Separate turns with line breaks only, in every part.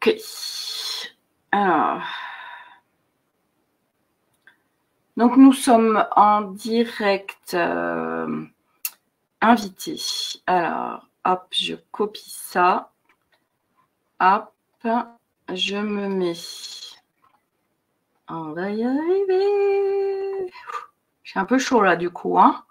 Ok. Alors, donc nous sommes en direct invité. Alors, hop, je copie ça. Hop, je me mets. On va y arriver. J'ai un peu chaud là du coup, hein.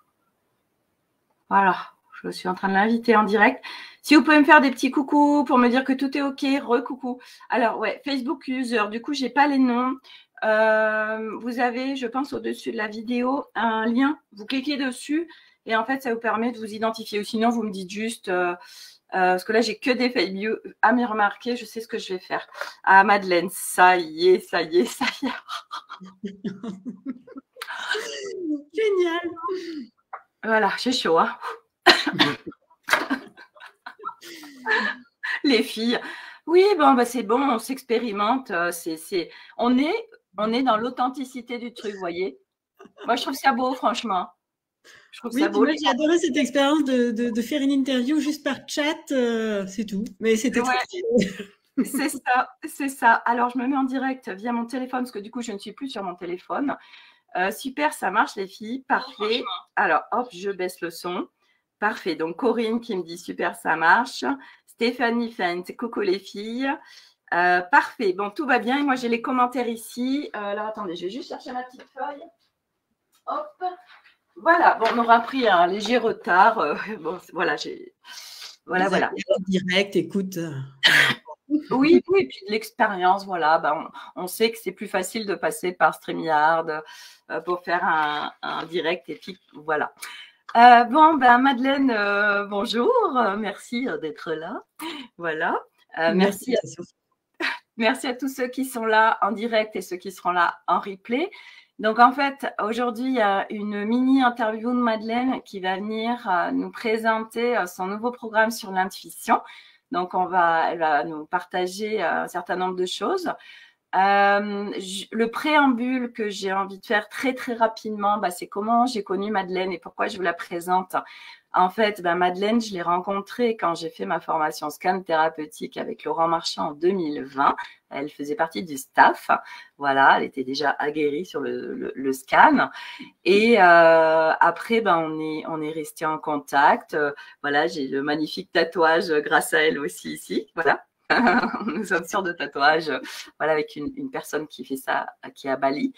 Voilà, je suis en train de l'inviter en direct. Si vous pouvez me faire des petits coucous pour me dire que tout est OK, re-coucou. Alors, ouais, Facebook user, du coup, je n'ai pas les noms. Vous avez, je pense, au-dessus de la vidéo, un lien. Vous cliquez dessus et en fait, ça vous permet de vous identifier. Ou sinon, vous me dites juste, parce que là, j'ai que des failles à me remarquer. Je sais ce que je vais faire. Ah, Madeleine, ça y est, ça y est, ça y est.
Génial.
Voilà, j'ai chaud, hein. Les filles. Oui, bon, bah, c'est bon, on s'expérimente. On est dans l'authenticité du truc, vous voyez. Moi, je trouve ça beau, franchement. Je trouve ça beau.
Moi, j'ai adoré cette expérience de faire une interview juste par chat, c'est tout. Mais c'était
Ouais,
très...
c'est ça. Alors, je me mets en direct via mon téléphone, parce que du coup, je ne suis plus sur mon téléphone. Super, ça marche, les filles. Parfait. Alors, hop, je baisse le son. Parfait. Donc, Corinne qui me dit super, ça marche. Stéphanie Fent, coucou les filles. Parfait. Bon, tout va bien. Et moi, j'ai les commentaires ici. Alors, attendez, je vais juste chercher ma petite feuille. Hop. Voilà. Bon, on aura pris un léger retard. Bon, voilà, voilà.
Direct, écoute.
Oui, et puis de l'expérience, voilà. Ben, on sait que c'est plus facile de passer par StreamYard pour faire un direct. Et puis, voilà. Bon, ben, Madeleine, bonjour. Merci d'être là. Voilà. Merci à tous ceux qui sont là en direct et ceux qui seront là en replay. Donc, en fait, aujourd'hui, il y a une mini-interview de Madeleine qui va venir nous présenter son nouveau programme sur l'intuition. Donc, elle va nous partager un certain nombre de choses. Le préambule que j'ai envie de faire très, très rapidement, c'est comment j'ai connu Madeleine et pourquoi je vous la présente. En fait, Madeleine, je l'ai rencontrée quand j'ai fait ma formation scan thérapeutique avec Laurent Marchand en 2020. Elle faisait partie du staff. Voilà, elle était déjà aguerrie sur le scan. Et après, on est resté en contact. Voilà, j'ai le magnifique tatouage grâce à elle aussi ici. Voilà. Nous sommes sûrs de tatouage, voilà, avec une personne qui fait ça, qui est à Bali.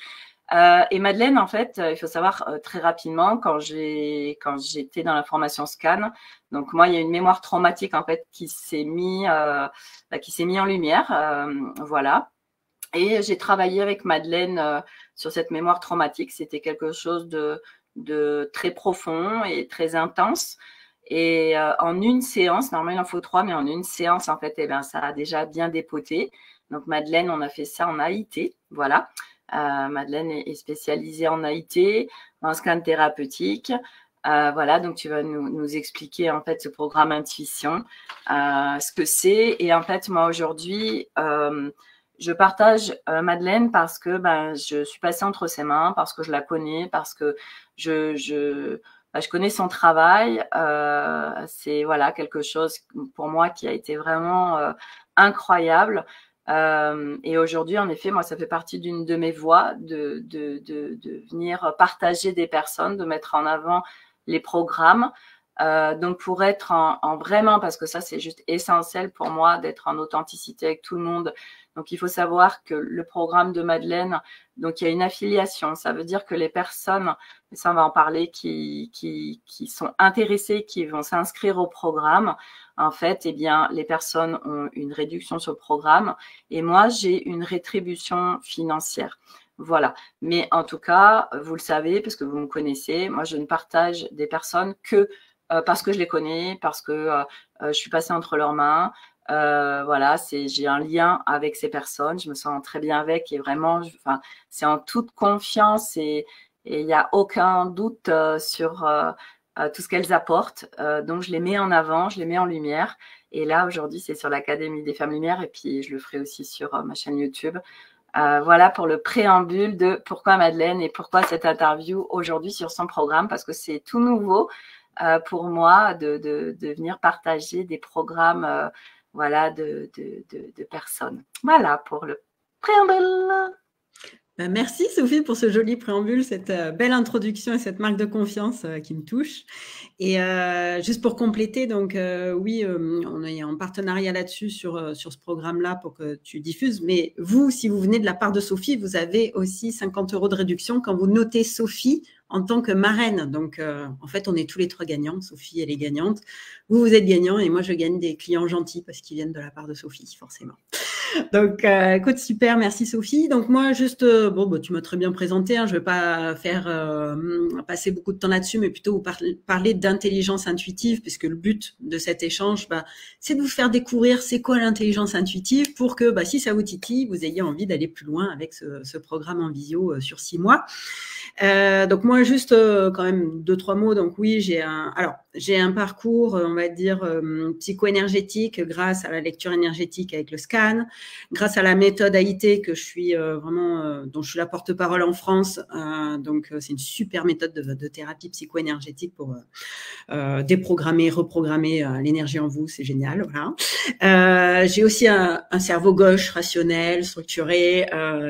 Et Madeleine, en fait, il faut savoir très rapidement, quand j'étais dans la formation scan, donc moi, il y a une mémoire traumatique en fait qui s'est mis en lumière, voilà. Et j'ai travaillé avec Madeleine sur cette mémoire traumatique. C'était quelque chose de très profond et très intense. Et en une séance, normalement il en faut 3, mais en une séance, en fait, ça a déjà bien dépoté. Donc Madeleine, on a fait ça en AIT, voilà. Madeleine est spécialisée en AIT, en scan thérapeutique. Voilà, donc tu vas nous expliquer en fait ce programme Intuition, ce que c'est. Et en fait, moi aujourd'hui, je partage Madeleine parce que je suis passée entre ses mains, parce que je la connais, parce que je connais son travail. C'est voilà quelque chose pour moi qui a été vraiment incroyable. Et aujourd'hui, en effet, moi, ça fait partie d'une de mes voies de venir partager des personnes, de mettre en avant les programmes. Donc, pour être en vraiment, parce que ça, c'est juste essentiel pour moi d'être en authenticité avec tout le monde. Donc, il faut savoir que le programme de Madeleine, donc il y a une affiliation. Ça veut dire que les personnes, et ça on va en parler, qui sont intéressées, qui vont s'inscrire au programme, en fait, les personnes ont une réduction sur le programme et moi, j'ai une rétribution financière. Voilà. Mais en tout cas, vous le savez, parce que vous me connaissez, moi, je ne partage des personnes que parce que je les connais, parce que je suis passée entre leurs mains. Voilà, j'ai un lien avec ces personnes, je me sens très bien avec et vraiment, c'est en toute confiance et il n'y a aucun doute sur tout ce qu'elles apportent. Donc, je les mets en avant, je les mets en lumière. Et là, aujourd'hui, c'est sur l'Académie des Femmes Lumière et puis je le ferai aussi sur ma chaîne YouTube. Voilà pour le préambule de pourquoi Madeleine et pourquoi cette interview aujourd'hui sur son programme, parce que c'est tout nouveau pour moi de venir partager des programmes voilà, de personnes. Voilà pour le préambule.
Merci Sophie pour ce joli préambule, cette belle introduction et cette marque de confiance qui me touche. Et juste pour compléter, donc oui, on est en partenariat là-dessus sur ce programme-là pour que tu diffuses. Mais vous, si vous venez de la part de Sophie, vous avez aussi 50 € de réduction quand vous notez Sophie en tant que marraine. Donc, en fait, on est tous les trois gagnants. Sophie, elle est gagnante. Vous êtes gagnant et moi, je gagne des clients gentils parce qu'ils viennent de la part de Sophie, forcément. Donc, écoute, super, merci Sophie. Donc moi, juste, tu m'as très bien présenté. Je ne vais pas faire passer beaucoup de temps là-dessus, mais plutôt vous parler d'intelligence intuitive, puisque le but de cet échange, c'est de vous faire découvrir c'est quoi l'intelligence intuitive, pour que, si ça vous titille, vous ayez envie d'aller plus loin avec ce programme en visio sur 6 mois. Donc moi, juste quand même 2-3 mots. Donc oui, j'ai un parcours, on va dire, psycho-énergétique grâce à la lecture énergétique avec le scan, grâce à la méthode AIT que je suis dont je suis la porte-parole en France. Donc c'est une super méthode de thérapie psycho-énergétique pour déprogrammer, reprogrammer l'énergie en vous. C'est génial, voilà. J'ai aussi un cerveau gauche rationnel, structuré,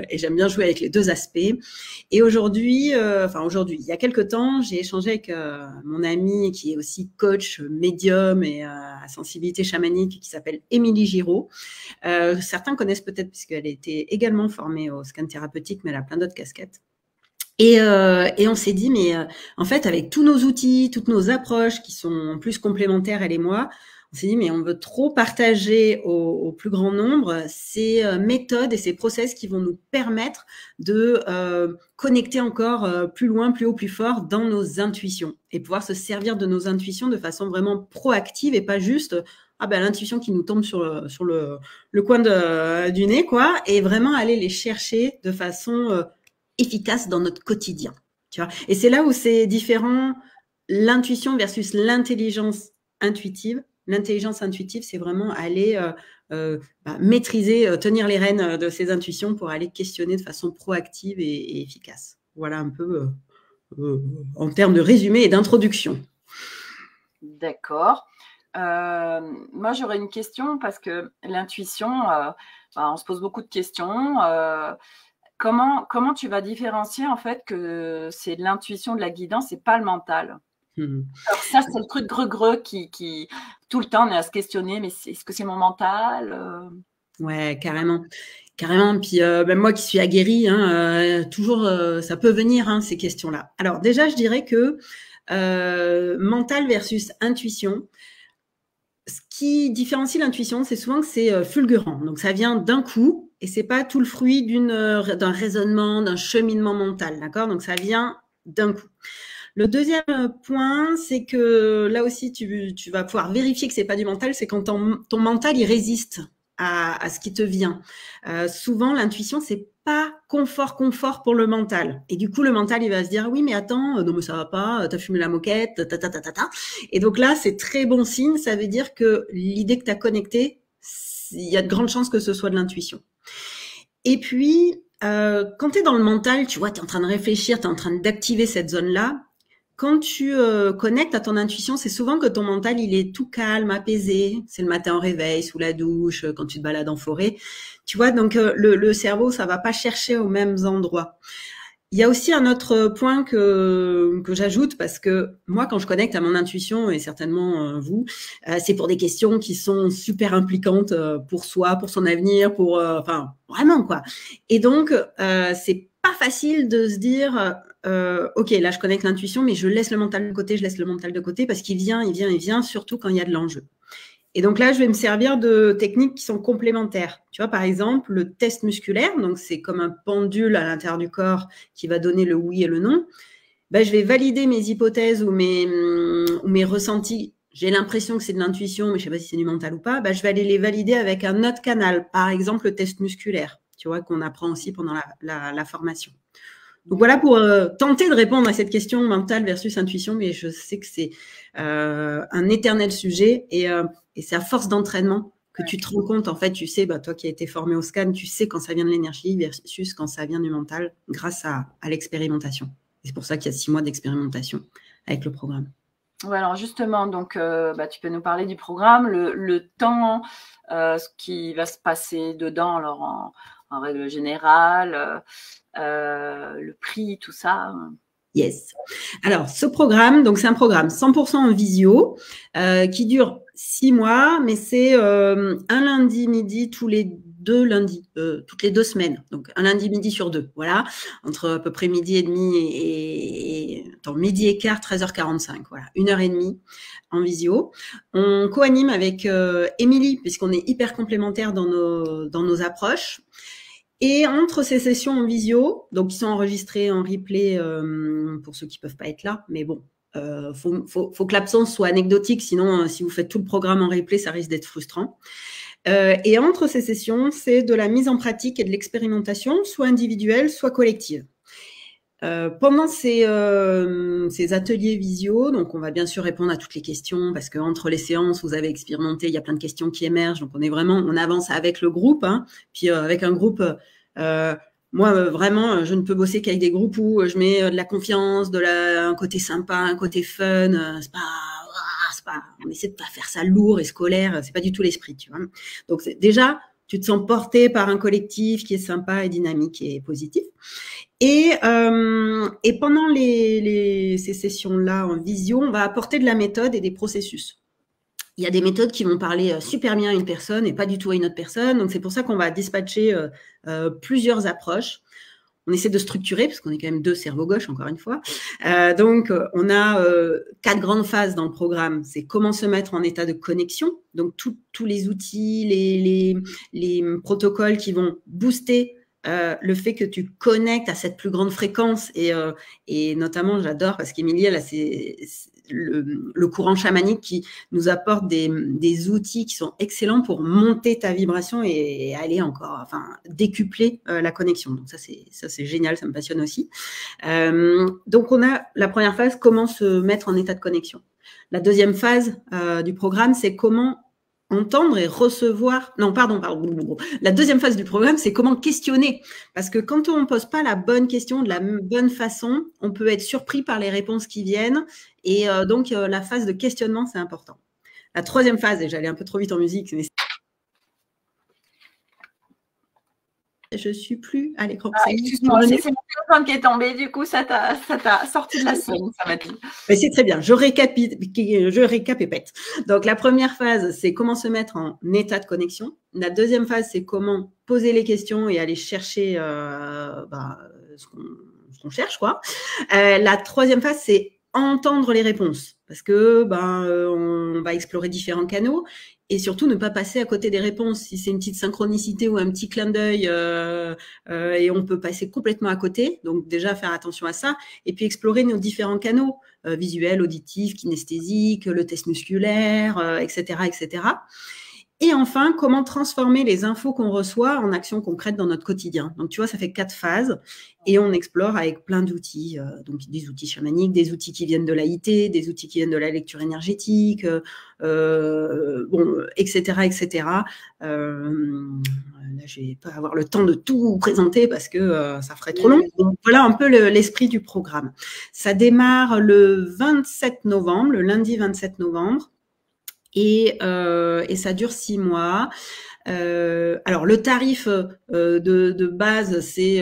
et j'aime bien jouer avec les deux aspects. Et aujourd'hui, il y a quelques temps, j'ai échangé avec mon amie qui est aussi coach médium et à sensibilité chamanique, qui s'appelle Émilie Giraud. Certains connaissent peut-être puisqu'elle a été également formée au scan thérapeutique, mais elle a plein d'autres casquettes. Et on s'est dit, mais en fait, avec tous nos outils, toutes nos approches qui sont plus complémentaires, elle et moi, on s'est dit, mais on veut trop partager au plus grand nombre ces méthodes et ces process qui vont nous permettre de connecter encore plus loin, plus haut, plus fort dans nos intuitions et pouvoir se servir de nos intuitions de façon vraiment proactive et pas juste l'intuition qui nous tombe sur le coin du nez, quoi, et vraiment aller les chercher de façon efficace dans notre quotidien. Tu vois. Et c'est là où c'est différent, l'intuition versus l'intelligence intuitive. L'intelligence intuitive, c'est vraiment aller maîtriser, tenir les rênes de ses intuitions pour aller questionner de façon proactive et efficace. Voilà un peu en termes de résumé et d'introduction.
D'accord. Moi, j'aurais une question parce que l'intuition, on se pose beaucoup de questions. Comment tu vas différencier en fait que c'est l'intuition de la guidance et pas le mental? Alors ça, c'est le truc greux qui tout le temps on est à se questionner, mais est-ce que c'est mon mental?
Ouais, carrément. Puis même moi qui suis aguerrie, toujours ça peut venir ces questions-là. Alors déjà, je dirais que mental versus intuition, ce qui différencie l'intuition, c'est souvent que c'est fulgurant. Donc ça vient d'un coup et c'est pas tout le fruit d'un raisonnement, d'un cheminement mental, d'accord? Donc ça vient d'un coup. Le deuxième point, c'est que là aussi, tu vas pouvoir vérifier que c'est pas du mental, c'est quand ton mental, il résiste à ce qui te vient. Souvent, l'intuition, c'est pas confort pour le mental. Et du coup, le mental, il va se dire, oui, mais attends, non, mais ça va pas, t'as fumé la moquette, Et donc là, c'est très bon signe, ça veut dire que l'idée que t'as connectée, il y a de grandes chances que ce soit de l'intuition. Et puis, quand t'es dans le mental, tu vois, t'es en train de réfléchir, t'es en train d'activer cette zone-là. Quand tu connectes à ton intuition, c'est souvent que ton mental, il est tout calme, apaisé. C'est le matin au réveil, sous la douche, quand tu te balades en forêt. Tu vois, donc le cerveau, ça va pas chercher aux mêmes endroits. Il y a aussi un autre point que j'ajoute, parce que moi, quand je connecte à mon intuition, et certainement vous, c'est pour des questions qui sont super impliquantes pour soi, pour son avenir, vraiment, quoi. Et donc, c'est pas facile de se dire... ok, là je connecte l'intuition, mais je laisse le mental de côté, parce qu'il vient, surtout quand il y a de l'enjeu. Et donc là, je vais me servir de techniques qui sont complémentaires. Tu vois, par exemple, le test musculaire, donc c'est comme un pendule à l'intérieur du corps qui va donner le oui et le non. Je vais valider mes hypothèses ou mes ressentis. J'ai l'impression que c'est de l'intuition, mais je ne sais pas si c'est du mental ou pas. Je vais aller les valider avec un autre canal, par exemple le test musculaire, tu vois, qu'on apprend aussi pendant la formation. Donc voilà pour tenter de répondre à cette question mentale versus intuition, mais je sais que c'est un éternel sujet et c'est à force d'entraînement que tu te rends compte, en fait, tu sais, toi qui as été formé au scan, tu sais quand ça vient de l'énergie versus quand ça vient du mental grâce à l'expérimentation. Et c'est pour ça qu'il y a 6 mois d'expérimentation avec le programme.
Ouais, alors justement, donc, tu peux nous parler du programme, le temps, ce qui va se passer dedans, alors en règle générale, le prix, tout ça.
Yes. Alors, ce programme, donc c'est un programme 100% en visio qui dure 6 mois, mais c'est un lundi midi tous les 2 lundis, toutes les 2 semaines. Donc, un lundi midi sur 2, voilà, entre à peu près midi et demi midi et quart, 13h45, voilà, 1h30 en visio. On co-anime avec Émilie, puisqu'on est hyper complémentaires dans nos approches. Et entre ces sessions en visio, donc qui sont enregistrées en replay pour ceux qui peuvent pas être là, mais bon, faut que l'absence soit anecdotique, sinon si vous faites tout le programme en replay, ça risque d'être frustrant. Et entre ces sessions, c'est de la mise en pratique et de l'expérimentation, soit individuelle, soit collective. Pendant ces ateliers visio, donc on va bien sûr répondre à toutes les questions parce que entre les séances, vous avez expérimenté, il y a plein de questions qui émergent, donc on avance avec le groupe, hein. Puis avec un groupe, moi vraiment, je ne peux bosser qu'avec des groupes où je mets de la confiance, un côté sympa, un côté fun. On essaie de pas faire ça lourd et scolaire, c'est pas du tout l'esprit, tu vois. Donc déjà, tu te sens porté par un collectif qui est sympa et dynamique et positif. Et pendant ces sessions-là en visio, on va apporter de la méthode et des processus. Il y a des méthodes qui vont parler super bien à une personne et pas du tout à une autre personne. Donc, c'est pour ça qu'on va dispatcher plusieurs approches. On essaie de structurer, parce qu'on est quand même 2 cerveaux gauches, encore une fois. Donc, on a 4 grandes phases dans le programme. C'est comment se mettre en état de connexion. Donc, tous les outils, les protocoles qui vont booster le fait que tu connectes à cette plus grande fréquence et notamment, j'adore parce qu'Émilie, elle a le courant chamanique qui nous apporte des outils qui sont excellents pour monter ta vibration et aller décupler la connexion. Donc ça c'est génial, ça me passionne aussi. Donc on a la première phase, comment se mettre en état de connexion. La deuxième phase du programme, c'est comment entendre et recevoir. Non, pardon. La deuxième phase du programme, c'est comment questionner. Parce que quand on ne pose pas la bonne question de la bonne façon, on peut être surpris par les réponses qui viennent. Et donc, la phase de questionnement, c'est important. La troisième phase, et j'allais un peu trop vite en musique, mais je suis plus à l'écran.
Excuse-moi, c'est mon téléphone qui est tombé, du coup, ça t'a sorti de la scène, ça m'a dit.
Mais c'est très bien, je récapépète. Donc, la première phase, c'est comment se mettre en état de connexion. La deuxième phase, c'est comment poser les questions et aller chercher ce qu'on cherche, quoi. La troisième phase, c'est entendre les réponses parce que on va explorer différents canaux et surtout ne pas passer à côté des réponses. Si c'est une petite synchronicité ou un petit clin d'œil et on peut passer complètement à côté, donc déjà faire attention à ça et puis explorer nos différents canaux visuels, auditifs, kinesthésiques, le test musculaire, etc., etc. Et enfin, comment transformer les infos qu'on reçoit en actions concrètes dans notre quotidien. Donc, tu vois, ça fait 4 phases et on explore avec plein d'outils. Donc, des outils chamaniques, des outils qui viennent de l'AIT, des outils qui viennent de la lecture énergétique, etc., etc. Là, je vais pas avoir le temps de tout présenter parce que ça ferait trop long. Donc, voilà un peu l'esprit du programme. Ça démarre le 27 novembre, le lundi 27 novembre. Et ça dure 6 mois. Alors le tarif de base c'est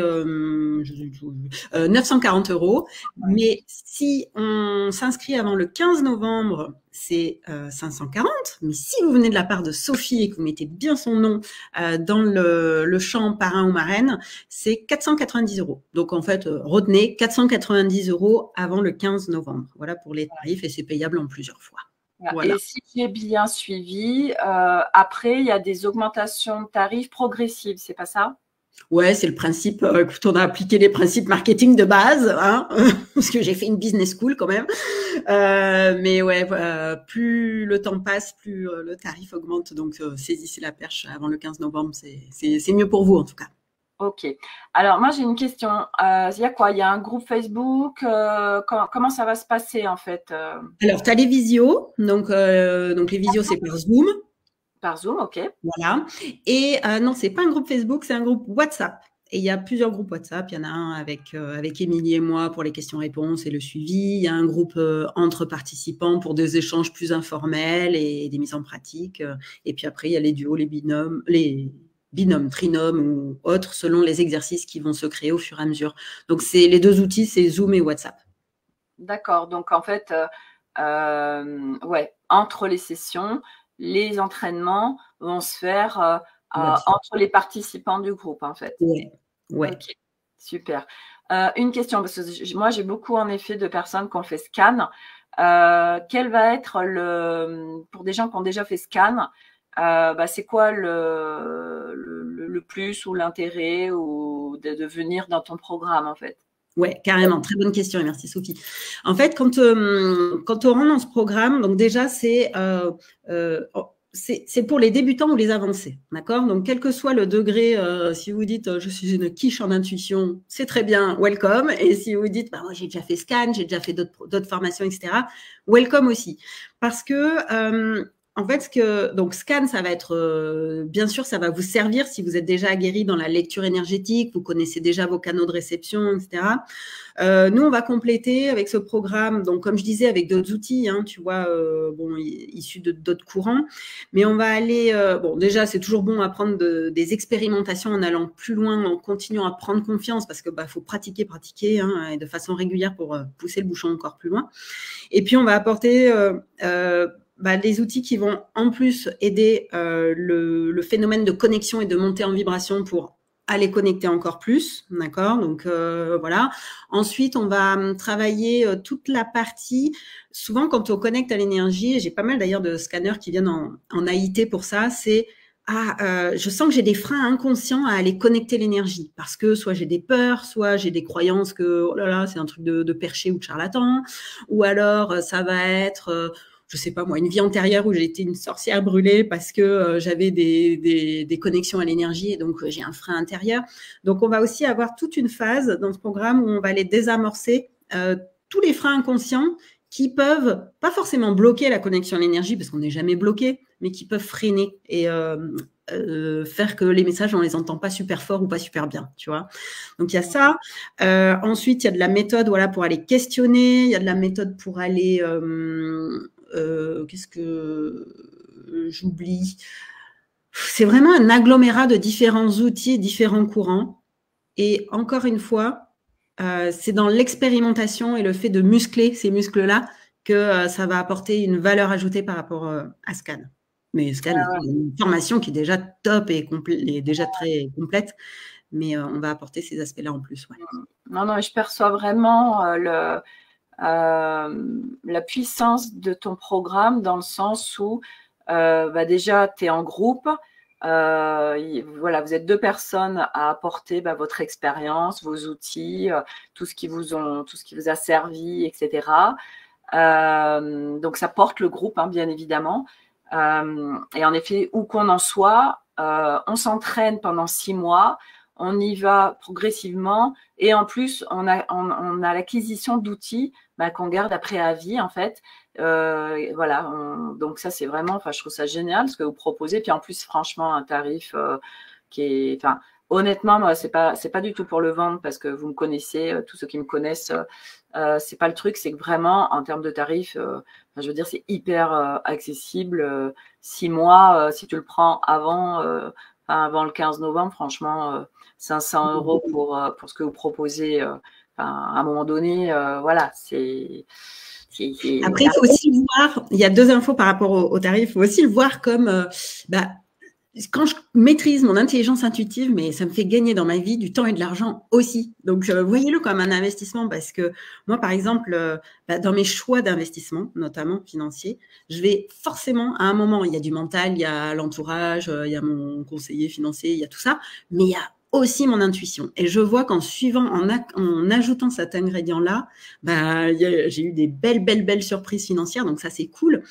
940 €, mais si on s'inscrit avant le 15 novembre, c'est 540. Mais si vous venez de la part de Sophie et que vous mettez bien son nom dans le champ parrain ou marraine, c'est 490 €. Donc en fait, retenez 490 € avant le 15 novembre. Voilà pour les tarifs et c'est payable en plusieurs fois.
Voilà. Et si j'ai bien suivi, après, il y a des augmentations de tarifs progressives, c'est pas ça?
Ouais, c'est le principe. Écoute, on a appliqué les principes marketing de base, hein, parce que j'ai fait une business school quand même. Mais ouais, plus le temps passe, plus le tarif augmente. Donc, saisissez la perche avant le 15 novembre. C'est mieux pour vous, en tout cas.
Ok. Alors, moi, j'ai une question. Il y a quoi? Il y a un groupe Facebook. Comment ça va se passer, en fait?
Alors, tu as les visios. Donc les visios, c'est par Zoom.
Par Zoom, ok.
Voilà. Et non, c'est pas un groupe Facebook, c'est un groupe WhatsApp. Et il y a plusieurs groupes WhatsApp. Il y en a un avec Émilie et moi pour les questions-réponses et le suivi. Il y a un groupe entre participants pour des échanges plus informels et des mises en pratique. Et puis après, il y a les duos, les binômes, trinômes ou autres, selon les exercices qui vont se créer au fur et à mesure. Donc, les deux outils, c'est Zoom et WhatsApp.
D'accord. Donc, en fait, ouais, entre les sessions, les entraînements vont se faire entre les participants du groupe, en fait.
Ouais.
Ok, super. Une question, parce que moi, j'ai beaucoup, en effet, de personnes qui ont fait scan. Quel va être pour des gens qui ont déjà fait scan, c'est quoi le plus ou l'intérêt ou de venir dans ton programme, en fait?
Ouais, carrément. Très bonne question et merci Sophie. En fait, quand on rentre dans ce programme, donc déjà, c'est pour les débutants ou les avancés, d'accord? Donc, quel que soit le degré, si vous dites je suis une quiche en intuition, c'est très bien, welcome. Et si vous dites moi j'ai déjà fait scan, j'ai déjà fait d'autres formations, etc., welcome aussi. Parce que en fait, donc scan, ça va être, bien sûr, ça va vous servir si vous êtes déjà aguerri dans la lecture énergétique, vous connaissez déjà vos canaux de réception, etc. Nous, on va compléter avec ce programme, donc comme je disais, avec d'autres outils, hein, tu vois, issus d'autres courants. Mais on va aller, déjà, c'est toujours bon à prendre des expérimentations en allant plus loin, en continuant à prendre confiance, parce que faut pratiquer, hein, et de façon régulière pour pousser le bouchon encore plus loin. Et puis, on va apporter les outils qui vont en plus aider le phénomène de connexion et de montée en vibration pour aller connecter encore plus, d'accord? Donc voilà. Ensuite, on va travailler toute la partie. Souvent, quand on connecte à l'énergie, et j'ai pas mal d'ailleurs de scanners qui viennent en AIT pour ça, c'est je sens que j'ai des freins inconscients à aller connecter l'énergie parce que soit j'ai des peurs, soit j'ai des croyances que oh là là, c'est un truc de perché ou de charlatan, ou alors ça va être je sais pas moi, une vie antérieure où j'ai été une sorcière brûlée parce que j'avais des connexions à l'énergie et donc j'ai un frein intérieur. Donc on va aussi avoir toute une phase dans ce programme où on va aller désamorcer tous les freins inconscients qui peuvent pas forcément bloquer la connexion à l'énergie parce qu'on n'est jamais bloqué, mais qui peuvent freiner et faire que les messages on les entend pas super fort ou pas super bien, tu vois. Donc il y a ça. Ensuite il y a de la méthode pour aller questionner, il y a de la méthode pour aller qu'est-ce que j'oublie? C'est vraiment un agglomérat de différents outils, différents courants. Et encore une fois, c'est dans l'expérimentation et le fait de muscler ces muscles-là que ça va apporter une valeur ajoutée par rapport à Scan. Mais Scan est une formation qui est déjà top et déjà très complète, mais on va apporter ces aspects-là en plus. Ouais.
Non, je perçois vraiment la puissance de ton programme dans le sens où déjà tu es en groupe, voilà, vous êtes deux personnes à apporter votre expérience, vos outils, tout ce qui vous a servi, etc. Donc ça porte le groupe, hein, bien évidemment. Et en effet, où qu'on en soit, on s'entraîne pendant 6 mois. On y va progressivement et en plus, on a l'acquisition d'outils qu'on garde après à vie, en fait. Voilà, donc ça, c'est vraiment, je trouve ça génial ce que vous proposez. Puis en plus, franchement, un tarif qui est, honnêtement, moi, c'est pas du tout pour le vendre parce que vous me connaissez, tous ceux qui me connaissent, c'est pas le truc, c'est que vraiment, en termes de tarifs, je veux dire, c'est hyper accessible. 6 mois, si tu le prends avant le 15 novembre, franchement, 500 € pour ce que vous proposez, à un moment donné, voilà, c'est…
Après, il faut aussi le voir, il y a 2 infos par rapport au tarif, il faut aussi le voir comme, quand je maîtrise mon intelligence intuitive, mais ça me fait gagner dans ma vie du temps et de l'argent aussi. Donc, voyez-le comme un investissement parce que moi, par exemple, dans mes choix d'investissement, notamment financiers, je vais forcément, à un moment, il y a du mental, il y a l'entourage, il y a mon conseiller financier, il y a tout ça, mais il y a aussi mon intuition. Et je vois qu'en suivant, en ajoutant cet ingrédient-là, j'ai eu des belles surprises financières. Donc, ça, c'est cool.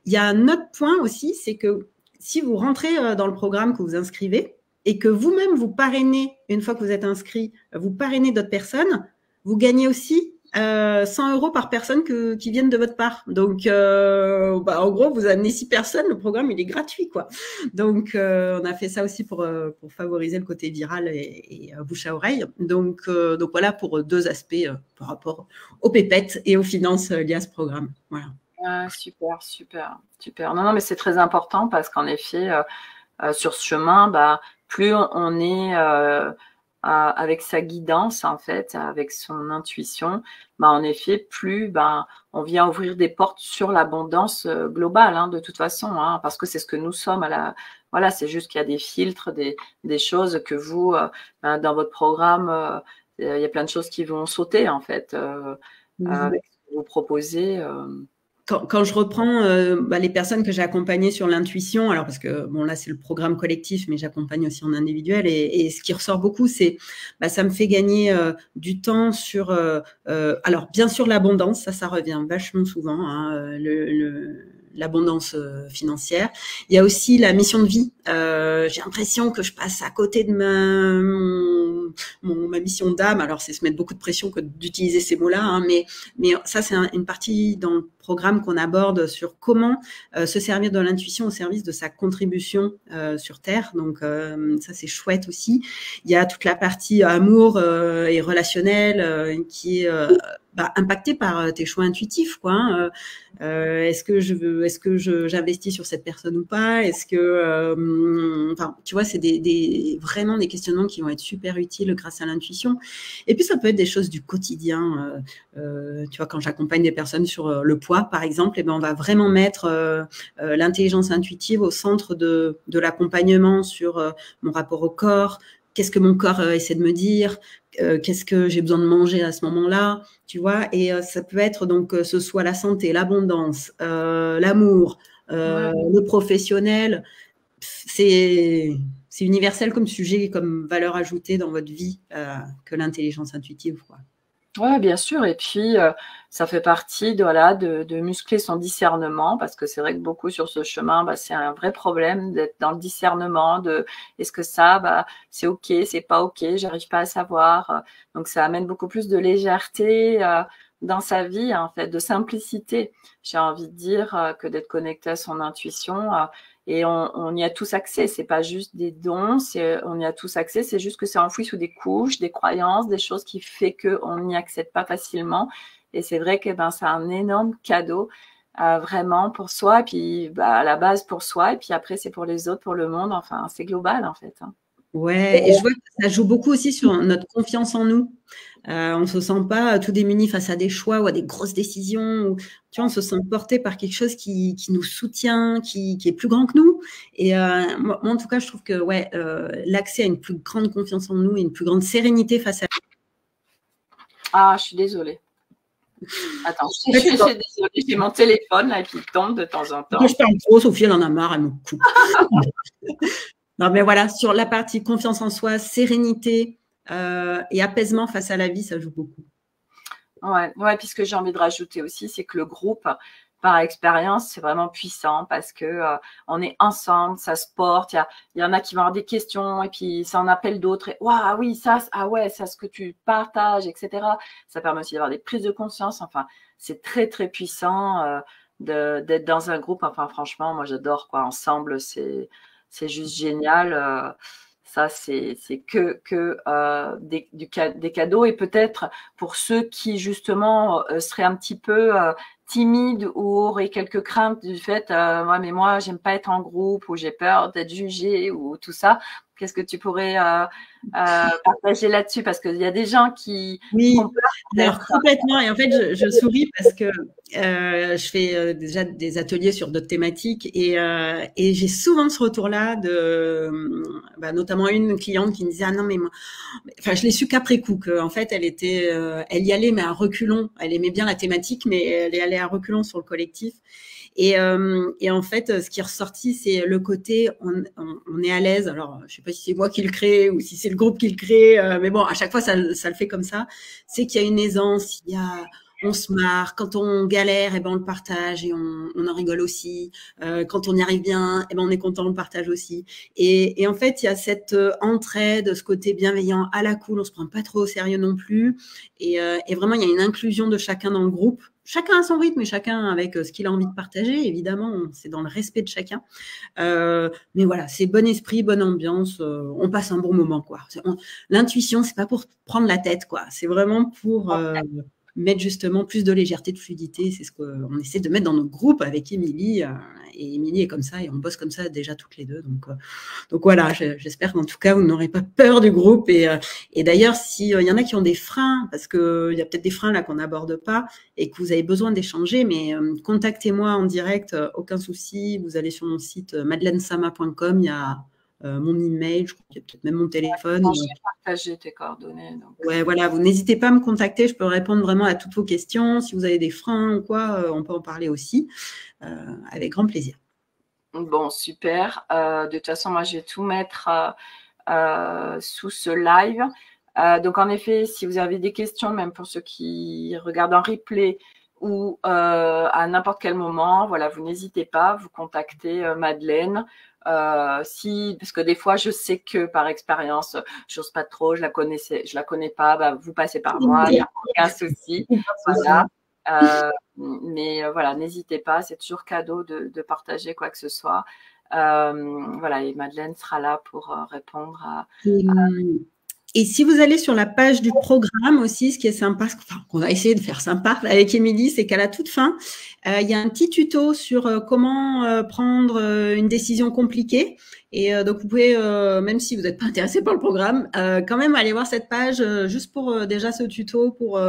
Il y a un autre point aussi, c'est que si vous rentrez dans le programme que vous inscrivez et que vous-même vous parrainez, une fois que vous êtes inscrit, vous parrainez d'autres personnes, vous gagnez aussi 100 € par personne qui viennent de votre part. Donc, en gros, vous amenez 6 personnes, le programme, il est gratuit, quoi. Donc, on a fait ça aussi pour favoriser le côté viral et bouche à oreille. Donc voilà, pour 2 aspects par rapport aux pépettes et aux finances liées à ce programme. Voilà.
Ah, super, super, super. Non, mais c'est très important parce qu'en effet, sur ce chemin, plus on est avec sa guidance, en fait, avec son intuition, en effet, plus on vient ouvrir des portes sur l'abondance globale, hein, de toute façon, hein, parce que c'est ce que nous sommes voilà, c'est juste qu'il y a des filtres, des choses que vous, dans votre programme, il y a plein de choses qui vont sauter, en fait, avec ce que vous proposez.
Quand je reprends les personnes que j'ai accompagnées sur l'intuition, alors parce que bon là c'est le programme collectif, mais j'accompagne aussi en individuel, et ce qui ressort beaucoup, c'est ça me fait gagner du temps sur alors bien sûr l'abondance, ça revient vachement souvent, hein, l'abondance financière. Il y a aussi la mission de vie. J'ai l'impression que je passe à côté de ma mission d'âme. Alors c'est se mettre beaucoup de pression que d'utiliser ces mots-là, hein, mais ça c'est une partie dans le programme qu'on aborde sur comment se servir de l'intuition au service de sa contribution sur Terre. Donc ça c'est chouette aussi. Il y a toute la partie amour et relationnel qui est impacté par tes choix intuitifs, quoi. Hein. Est-ce que j'investis sur cette personne ou pas? Est-ce que, tu vois, c'est vraiment des questionnements qui vont être super utiles grâce à l'intuition. Et puis ça peut être des choses du quotidien. Tu vois, quand j'accompagne des personnes sur le poids, par exemple, on va vraiment mettre l'intelligence intuitive au centre de l'accompagnement sur mon rapport au corps. Qu'est-ce que mon corps essaie de me dire? Qu'est-ce que j'ai besoin de manger à ce moment-là, tu vois? Et ça peut être donc ce soit la santé, l'abondance, l'amour, le professionnel. C'est universel comme sujet, comme valeur ajoutée dans votre vie que l'intelligence intuitive, quoi.
Ouais, bien sûr. Et puis, ça fait partie de muscler son discernement, parce que c'est vrai que beaucoup sur ce chemin, c'est un vrai problème d'être dans le discernement de est-ce que ça, c'est OK, c'est pas OK, j'arrive pas à savoir. Donc, ça amène beaucoup plus de légèreté dans sa vie, en fait, de simplicité. J'ai envie de dire que d'être connecté à son intuition. Et on y a tous accès, c'est pas juste des dons, on y a tous accès, c'est juste que c'est enfoui sous des couches, des croyances, des choses qui fait qu'on n'y accède pas facilement. Et c'est vrai que c'est un énorme cadeau vraiment pour soi, et puis à la base pour soi, et puis après c'est pour les autres, pour le monde, enfin c'est global en fait. Hein.
Ouais, et je vois que ça joue beaucoup aussi sur notre confiance en nous. On ne se sent pas tout démuni face à des choix ou à des grosses décisions. Tu vois, on se sent porté par quelque chose qui nous soutient, qui est plus grand que nous. Et moi, en tout cas, je trouve que l'accès à une plus grande confiance en nous et une plus grande sérénité face à...
Ah, je suis désolée. Attends, je suis désolée, j'ai mon téléphone là qui tombe de temps en temps.
Je parle trop, Sophie, elle en a marre, elle me coupe. Non, mais voilà, sur la partie confiance en soi, sérénité et apaisement face à la vie, ça joue beaucoup.
Ouais, puis ce que j'ai envie de rajouter aussi, c'est que le groupe, par expérience, c'est vraiment puissant parce que on est ensemble, ça se porte. Il y en a qui vont avoir des questions et puis ça en appelle d'autres. Et waouh, oui, ça, ce que tu partages, etc. Ça permet aussi d'avoir des prises de conscience. Enfin, c'est très très puissant d'être dans un groupe. Enfin, franchement, moi j'adore quoi. Ensemble, c'est juste génial. Ça, c'est que des cadeaux. Et peut-être pour ceux qui, justement, seraient un petit peu timides ou auraient quelques craintes du fait mais moi, j'aime pas être en groupe, ou j'ai peur d'être jugée, ou tout ça. Qu'est-ce que tu pourrais partager là-dessus? Parce qu'il y a des gens qui...
Oui, alors complètement. Et en fait, je souris parce que je fais déjà des ateliers sur d'autres thématiques et j'ai souvent ce retour-là notamment une cliente qui me disait non mais moi, enfin je l'ai su qu'après coup que en fait elle y allait mais à reculons. Elle aimait bien la thématique mais elle y allait à reculons sur le collectif. Et en fait, ce qui est ressorti, c'est le côté on est à l'aise. Alors, je sais pas si c'est moi qui le crée ou si c'est le groupe qui le crée, mais bon, à chaque fois, ça le fait comme ça. C'est qu'il y a une aisance, on se marre. Quand on galère, on le partage et on en rigole aussi. Quand on y arrive bien, on est content, on le partage aussi. Et en fait, il y a cette entraide, ce côté bienveillant à la cool. On se prend pas trop au sérieux non plus. Et vraiment, il y a une inclusion de chacun dans le groupe. Chacun à son rythme et chacun avec ce qu'il a envie de partager. Évidemment, c'est dans le respect de chacun. Mais voilà, c'est bon esprit, bonne ambiance. On passe un bon moment, quoi. L'intuition, c'est pas pour prendre la tête, quoi. C'est vraiment pour mettre justement plus de légèreté, de fluidité. C'est ce qu'on essaie de mettre dans notre groupe avec Émilie. Et Émilie est comme ça et on bosse comme ça déjà toutes les deux. Donc voilà, j'espère qu'en tout cas, vous n'aurez pas peur du groupe. Et d'ailleurs, s'il y en a qui ont des freins, parce qu'il y a peut-être des freins là qu'on n'aborde pas et que vous avez besoin d'échanger, mais contactez-moi en direct, aucun souci. Vous allez sur mon site madelensama.com, il y a mon email, je crois qu'il y a peut-être même mon téléphone.
J'ai partagé tes coordonnées. Donc.
Ouais, voilà, vous n'hésitez pas à me contacter, je peux répondre vraiment à toutes vos questions. Si vous avez des freins ou quoi, on peut en parler aussi, avec grand plaisir.
Bon, super. De toute façon, moi, je vais tout mettre sous ce live. Donc, en effet, si vous avez des questions, même pour ceux qui regardent en replay ou à n'importe quel moment, voilà, vous n'hésitez pas, vous contactez Madeleine. Parce que des fois, je sais que par expérience, j'ose pas trop, je la connais pas, vous passez par moi, il n'y a aucun souci. Voilà. Mais voilà, n'hésitez pas, c'est toujours cadeau de partager quoi que ce soit. Voilà, et Madeleine sera là pour répondre à.
Et si vous allez sur la page du programme aussi, ce qui est sympa, qu'on a essayé de faire sympa avec Émilie, c'est qu'à la toute fin, il y a un petit tuto sur comment prendre une décision compliquée. Et donc, vous pouvez, même si vous n'êtes pas intéressé par le programme, quand même aller voir cette page juste pour déjà ce tuto, pour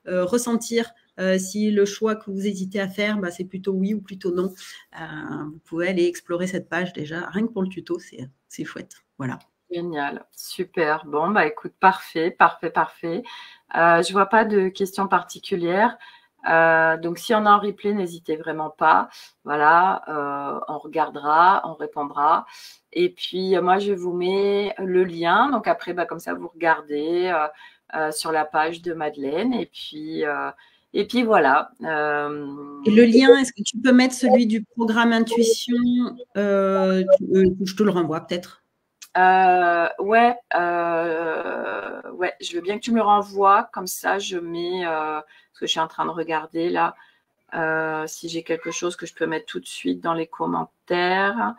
ressentir si le choix que vous hésitez à faire, c'est plutôt oui ou plutôt non. Vous pouvez aller explorer cette page déjà, rien que pour le tuto, c'est chouette. Voilà.
Génial, super. Bon, écoute, parfait. Je vois pas de questions particulières. Donc, si on a en replay, n'hésitez vraiment pas. Voilà, on regardera, on répondra. Et puis, moi, je vous mets le lien. Donc, après, comme ça, vous regardez sur la page de Madeleine. Et puis voilà.
Et le lien, est-ce que tu peux mettre celui du programme Intuition je te le renvoie peut-être.
Ouais, je veux bien que tu me le renvoies, comme ça je mets, parce que je suis en train de regarder là, si j'ai quelque chose que je peux mettre tout de suite dans les commentaires.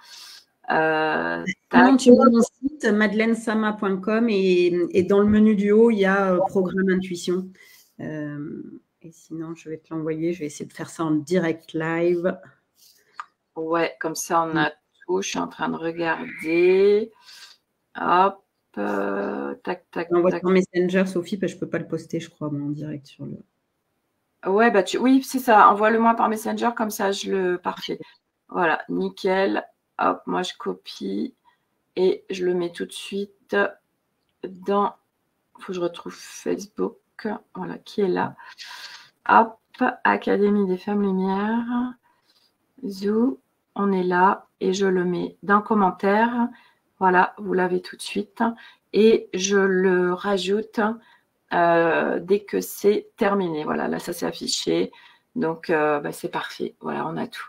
Tu vas mon site madelensama.com et dans le menu du haut, il y a programme Intuition. Et sinon, je vais te l'envoyer, je vais essayer de faire ça en direct live.
Ouais, comme ça on a tout, je suis en train de regarder. Hop, tac.
Envoie sur Messenger, Sophie, parce que je ne peux pas le poster, je crois, en direct sur le.
Ouais, oui, c'est ça. Envoie-le-moi par Messenger, comme ça je le. Parfait. Voilà, nickel. Hop, moi je copie et je le mets tout de suite dans. Il faut que je retrouve Facebook. Voilà, qui est là. Hop, Académie des Femmes Lumière. Zou, on est là et je le mets dans commentaire. Voilà, vous l'avez tout de suite. Et je le rajoute dès que c'est terminé. Voilà, là, ça s'est affiché. Donc, c'est parfait. Voilà, on a tout.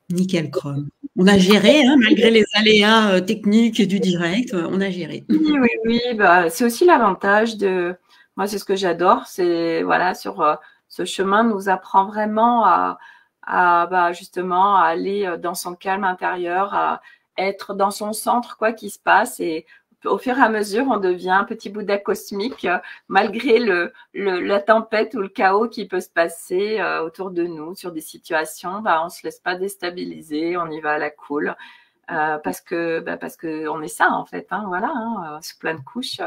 Nickel, Chrome. On a géré, malgré les aléas techniques du direct, on a géré.
Oui, c'est aussi l'avantage de… Moi, c'est ce que j'adore. C'est, voilà, sur ce chemin nous apprend vraiment à justement, à aller dans son calme intérieur, à être dans son centre, quoi qu'il se passe. Et au fur et à mesure, on devient un petit Bouddha cosmique, malgré la tempête ou le chaos qui peut se passer autour de nous sur des situations. On ne se laisse pas déstabiliser, on y va à la cool. Parce que on est ça en fait, voilà, sous plein de couches,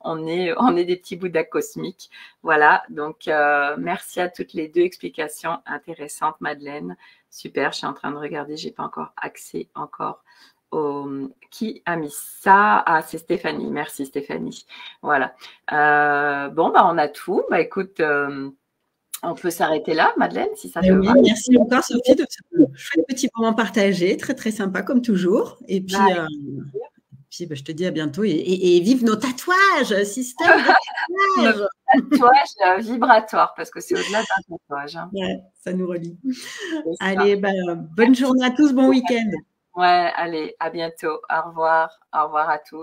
on est des petits Bouddhas cosmiques, voilà. Donc merci à toutes les deux, explications intéressantes, Madeleine, super. Je suis en train de regarder, j'ai pas encore accès qui a mis ça. Ah, c'est Stéphanie, merci Stéphanie, voilà. On a tout. Écoute. On peut s'arrêter là, Madeleine, si ça te va.
Merci encore, Sophie, de ce chouette petit moment partagé. Très, très sympa, comme toujours. Et puis, je te dis à bientôt. Et vive nos tatouages, système de tatouage.
tatouage vibratoire, parce que c'est au-delà d'un tatouage. Hein.
Ouais, ça nous relie. Allez, bonne journée à tous, bon week-end.
Ouais, allez, à bientôt. Au revoir à tous.